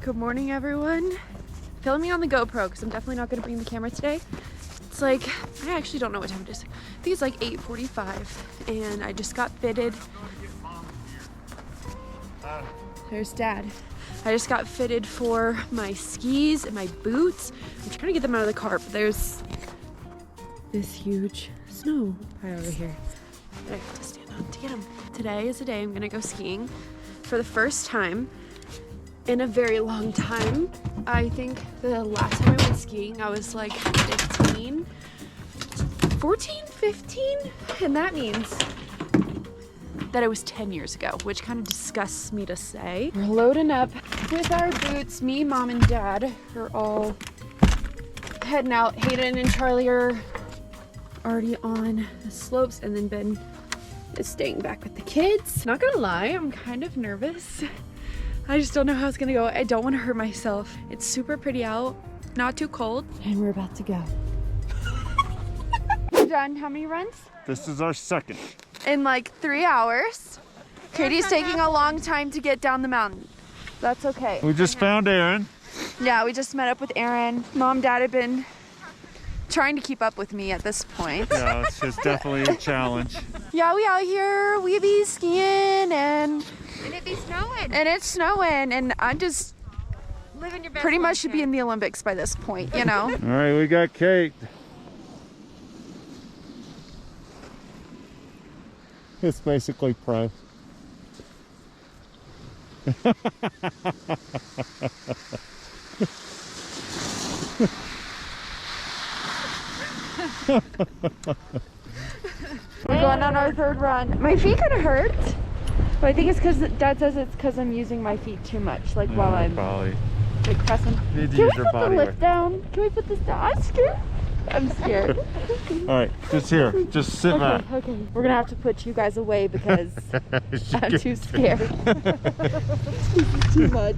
Good morning, everyone. Filming on the GoPro because I'm definitely not going to bring the camera today. It's like, I actually don't know what time it is. I think it's like 8:45 and I just got fitted. There's Dad. I just got fitted for my skis and my boots. I'm trying to get them out of the car, but there's this huge snow pile over here that I have to stand on to get them. Today is the day I'm gonna go skiing for the first time in a very long time. I think the last time I went skiing, I was like 14, 15, and that means that it was 10 years ago, which kind of disgusts me to say. We're loading up with our boots. Me, Mom, and Dad are all heading out. Hayden and Charlie are already on the slopes, and then Ben is staying back with the kids. Not gonna lie, I'm kind of nervous. I just don't know how it's gonna go. I don't want to hurt myself. It's super pretty out, not too cold, and we're about to go. We're done. How many runs? This is our second. In like 3 hours. Katie's taking a long time to get down the mountain. That's okay. We just found Aaron. Yeah, we just met up with Aaron. Mom, Dad have been trying to keep up with me at this point. Yeah, it's definitely a challenge. Yeah, we out here, we be skiing and it be snowing. And it's snowing, and I'm just living your best pretty much should life. be in the Olympics by this point, you know? All right, we got Kate. It's basically pro. We're going on our third run. My feet kind of hurt, but I think it's because Dad says it's because I'm using my feet too much, like while I'm probably like pressing. need to Can use we your put body the weight. lift down? Can we put this down? I'm scared. I'm scared. All right, just here. Just sit back. Okay. We're gonna have to put you guys away because I'm too scared. This is too much.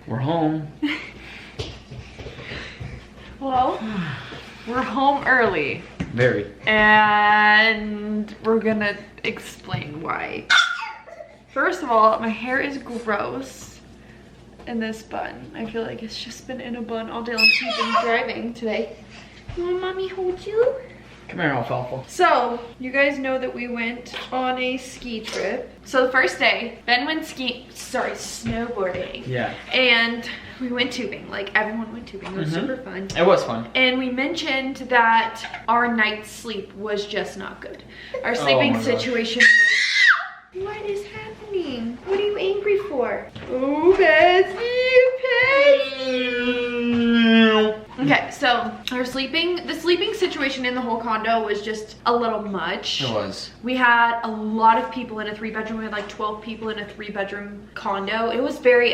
We're home. Well, we're home early. Very. And we're gonna explain why. First of all, my hair is gross in this bun. I feel like it's just been in a bun all day long. She's been driving today. You want mommy hold you? Come here, alfalfa. So, you guys know that we went on a ski trip. So the first day, Ben went snowboarding. Yeah. And we went tubing, like everyone went tubing. It was super fun. It was fun. And we mentioned that our night's sleep was just not good. Our sleeping my gosh. situation was... What is happening? What are you angry for? Oh, Betsy, Okay, so the sleeping situation in the whole condo was just a little much. It was. We had a lot of people in a 3-bedroom. We had like 12 people in a 3-bedroom condo. It was very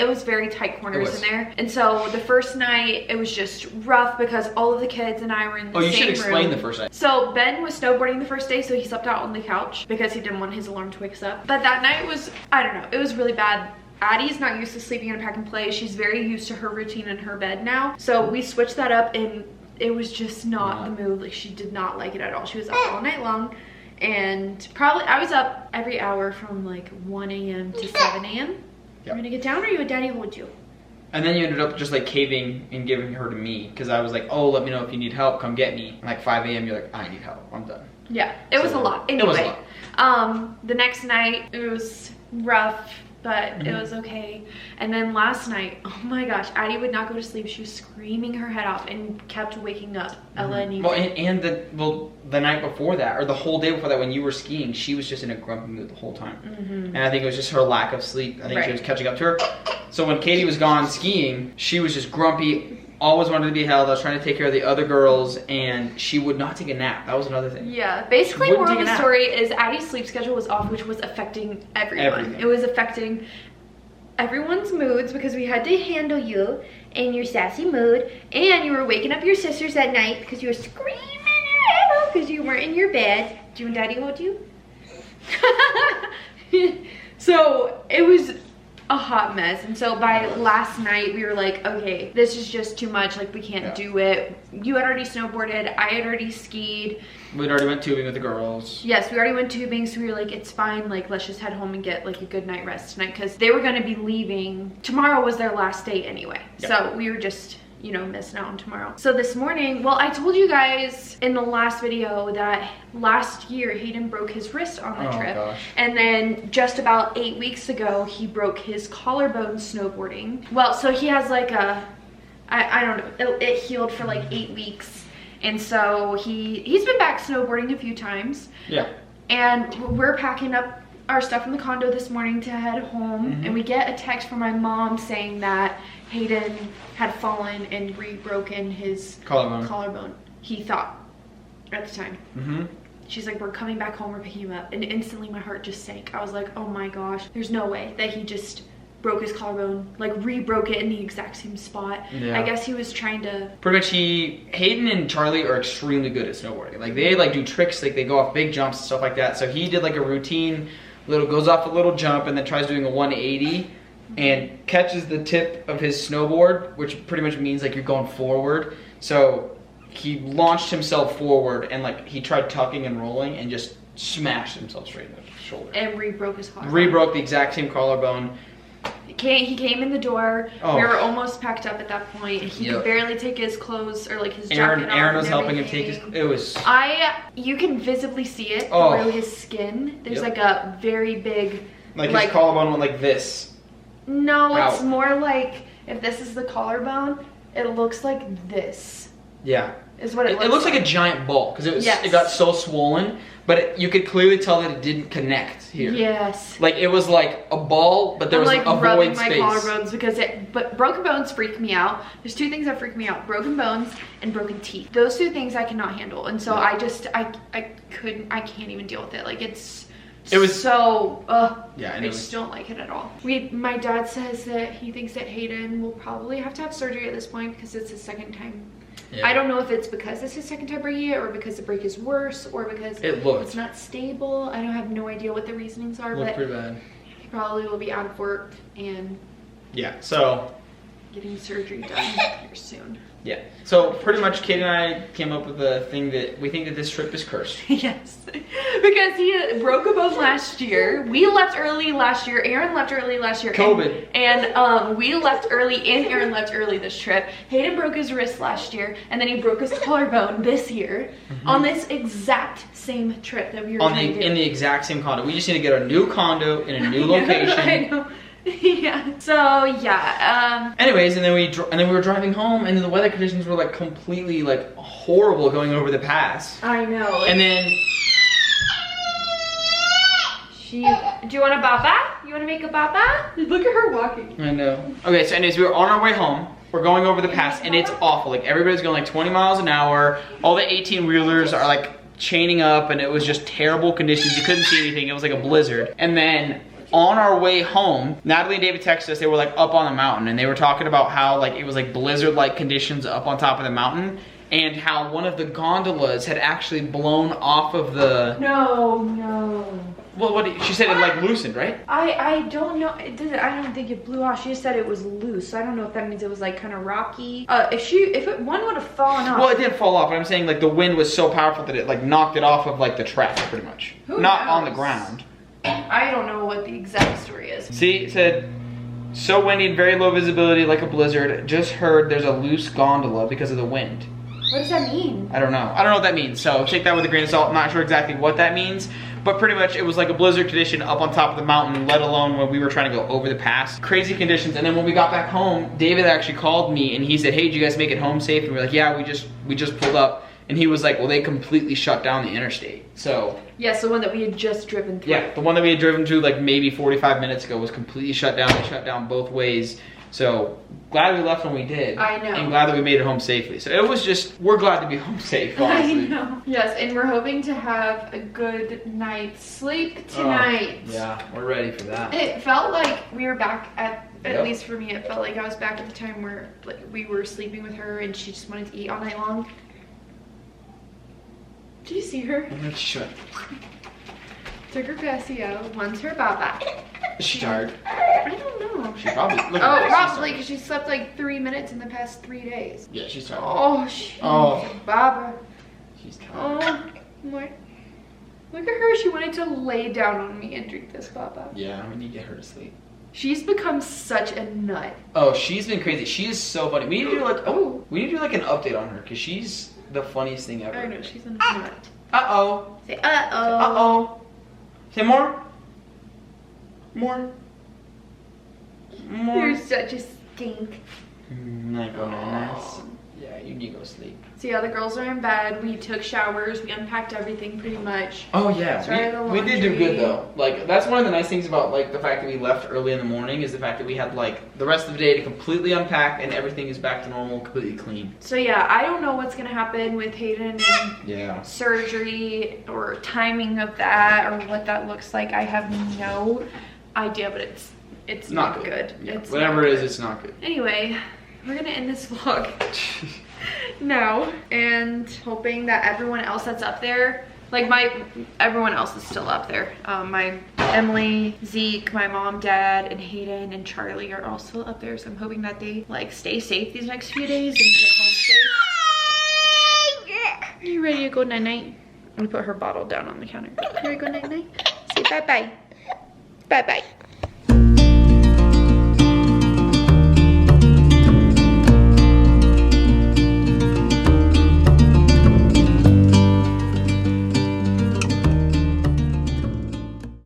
tight corners in there. And so the first night it was just rough because all of the kids and I were in the same room. Oh, you should explain the first night. So Ben was snowboarding the first day, so he slept out on the couch because he didn't want his alarm to wake us up. But that night was, I don't know, it was really bad. Addie's not used to sleeping in a pack and play. She's very used to her routine in her bed now. So we switched that up and it was just not the move. Like, she did not like it at all. She was up all night long, and probably I was up every hour from like 1 a.m. to 7 a.m. Yep. You're gonna get down, or you a daddy hold you? And then you ended up just like caving and giving her to me because I was like, oh, let me know if you need help. Come get me. And like 5 a.m. you're like, I need help. I'm done. Yeah, it was a lot. Anyway, it was a lot. The next night it was rough. but it was okay. And then last night, oh my gosh, Addie would not go to sleep. She was screaming her head off and kept waking up Ella and Eva. Well, the night before that, or the whole day before that, when you were skiing, she was just in a grumpy mood the whole time. And I think it was just her lack of sleep. I think she was catching up to her. So when Katie was gone skiing, she was just grumpy always wanted to be held. I was trying to take care of the other girls, and she would not take a nap. That was another thing. Yeah, basically Wouldn't moral take of a the nap. story is Addie's sleep schedule was off, which was affecting everyone. Everything. It was affecting everyone's moods because we had to handle you in your sassy mood, and you were waking up your sisters at night because you were screaming your head off because you weren't in your bed. Do you and Daddy hold you? So it was a hot mess, and so by last night we were like, okay, this is just too much, like we can't do it. You had already snowboarded, I had already skied. We'd already went tubing with the girls. Yes, we already went tubing, so we were like, it's fine, like let's just head home and get like a good night rest tonight, because they were going to be leaving. Tomorrow was their last day anyway. So we were just, you know, missing out on tomorrow. So this morning, well, I told you guys in the last video that last year Hayden broke his wrist on the trip. Gosh. And then just about 8 weeks ago, he broke his collarbone snowboarding. Well, so he has like a, I don't know, it healed for like 8 weeks. And so he's been back snowboarding a few times. Yeah. And we're packing up our stuff in the condo this morning to head home. And we get a text from my mom saying that Hayden had fallen and re-broken his collarbone. He thought at the time. She's like, we're coming back home, we're picking him up. And instantly my heart just sank. I was like, oh my gosh, there's no way that he just broke his collarbone, like re-broke it in the exact same spot. I guess he was trying to... Pretty much Hayden and Charlie are extremely good at snowboarding. Like they like do tricks, like they go off big jumps and stuff like that. So he did like a routine, goes off a little jump and then tries doing a 180 and catches the tip of his snowboard, which pretty much means like you're going forward. So he launched himself forward and like he tried tucking and rolling and just smashed himself straight in the shoulder. And re-broke his collarbone. Re-broke the exact same collarbone. He came in the door. We were almost packed up at that point. He could barely take his clothes or like his jacket off. Aaron was helping him take his. It was. You can visibly see it through his skin. There's like a very big. Like his collarbone went like this. No, it's more like if this is the collarbone, it looks like this. Yeah. Is what it looks. It looks like a giant ball because it was. It got so swollen, but you could clearly tell that it didn't connect here. Yes. Like it was like a ball, but there was like a void space. I'm like rubbing my collarbones because but broken bones freak me out. There's two things that freak me out: broken bones and broken teeth. Those two things I cannot handle, and so I can't even deal with it. Like it was so I just don't like it at all. My dad says that he thinks that Hayden will probably have to have surgery at this point because it's his second time. I don't know if it's because it's his second time breaking it or because the break is worse or because it's not stable. I don't have no idea what the reasonings are, but pretty bad. He probably will be out of work and so getting surgery done here soon. So pretty much Kate and I came up with a thing that we think that this trip is cursed. Yes, because he broke a bone last year. We left early last year. Aaron left early last year. COVID. And we left early and Aaron left early this trip. Hayden broke his wrist last year and then he broke his collarbone this year on this exact same trip that we were trying to do. In the exact same condo. We just need to get a new condo in a new location. I know. So anyways, and then we were driving home and then the weather conditions were like completely like horrible going over the pass. I know. And then do you want a baba? You want to make a baba? Look at her walking. I know. Okay, so anyways, we were on our way home. We're going over the pass and it's awful. Like everybody's going like 20 miles an hour. All the 18-wheelers are like chaining up and it was just terrible conditions. You couldn't see anything. It was like a blizzard. And then on our way home, Natalie and David texted us. They were like up on the mountain and they were talking about how like it was like blizzard-like conditions up on top of the mountain and how one of the gondolas had actually blown off of the... No. Well, she said it like loosened, right? I don't know. I don't think it blew off. She just said it was loose. I don't know if that means it was like kind of rocky. One would have fallen off. Well, it didn't fall off, but I'm saying like the wind was so powerful that it like knocked it off of like the track pretty much. Not on the ground. I don't know what the exact story is. See, it said, so windy and very low visibility like a blizzard. Just heard there's a loose gondola because of the wind. What does that mean? I don't know. I don't know what that means. So take that with a grain of salt. I'm not sure exactly what that means. But pretty much it was like a blizzard condition up on top of the mountain, let alone when we were trying to go over the pass. Crazy conditions. And then when we got back home, David actually called me and he said, hey, did you guys make it home safe? And we were like, yeah, we just pulled up. And he was like, well, they completely shut down the interstate. So yes, the one that we had just driven through. Yeah, the one that we had driven to like maybe 45 minutes ago was completely shut down. They shut down both ways. So glad we left when we did. I know. And glad that we made it home safely. So it was just, we're glad to be home safe, honestly. I know. Yes, and we're hoping to have a good night's sleep tonight. Yeah, we're ready for that. It felt like we were back at Yep. least for me, it felt like I was back at the time where like we were sleeping with her and she just wanted to eat all night long. Did you see her? Sure. Took her Casio, wants her baba. Is she tired? I don't know. She probably. Look Oh, at this, she's probably tired. because she slept like 3 minutes in the past 3 days. Yeah, she's tired. Oh, she Oh. baba. She's tired. Oh, my. Look at her. She wanted to lay down on me and drink this baba. Yeah, we need to get her to sleep. She's become such a nut. Oh, she's been crazy. She is so funny. We need to do like we need to do like an update on her because she's the funniest thing ever. I know, she's a nut. Uh-oh. Say uh-oh. Uh-oh. Say more. More. More. You're such a stink. Not going nice. Yeah, you need to go sleep. So yeah, the girls are in bed. We took showers. We unpacked everything pretty much. Oh yeah, Started the we did do laundry. good though. Like that's one of the nice things about like the fact that we left early in the morning is the fact that we had like the rest of the day to completely unpack and everything is back to normal, completely clean. So yeah, I don't know what's gonna happen with Hayden and Yeah. surgery or timing of that or what that looks like. I have no idea, but it's not good. Yeah. It's Whatever not it is, good. it's not good. Anyway, we're gonna end this vlog now and hoping that everyone else that's up there, like everyone else is still up there. My Emily, Zeke, my mom, dad, and Hayden and Charlie are all still up there. So I'm hoping that they like stay safe these next few days and get home safe. Are you ready to go night-night? I'm gonna put her bottle down on the counter. You ready to go night-night? Say bye-bye. Bye-bye.